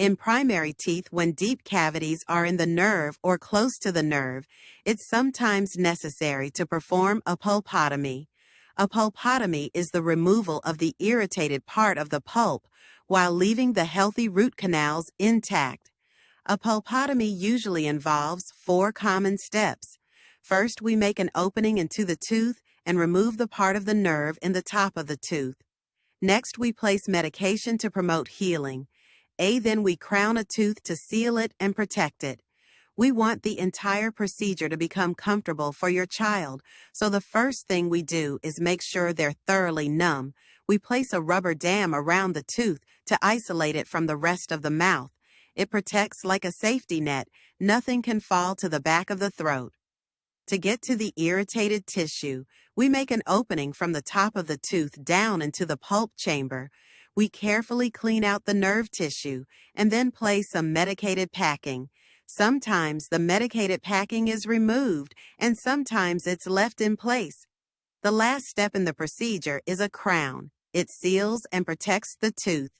In primary teeth, when deep cavities are in the nerve or close to the nerve, it's sometimes necessary to perform a pulpotomy. A pulpotomy is the removal of the irritated part of the pulp while leaving the healthy root canals intact. A pulpotomy usually involves 4 common steps. First, we make an opening into the tooth and remove the part of the nerve in the top of the tooth. Next, we place medication to promote healing. Then we crown a tooth to seal it and protect it. We want the entire procedure to become comfortable for your child, so the first thing we do is make sure they're thoroughly numb. We place a rubber dam around the tooth to isolate it from the rest of the mouth. It protects like a safety net. Nothing can fall to the back of the throat. To get to the irritated tissue, we make an opening from the top of the tooth down into the pulp chamber. We carefully clean out the nerve tissue and then place some medicated packing. Sometimes the medicated packing is removed and sometimes it's left in place. The last step in the procedure is a crown. It seals and protects the tooth.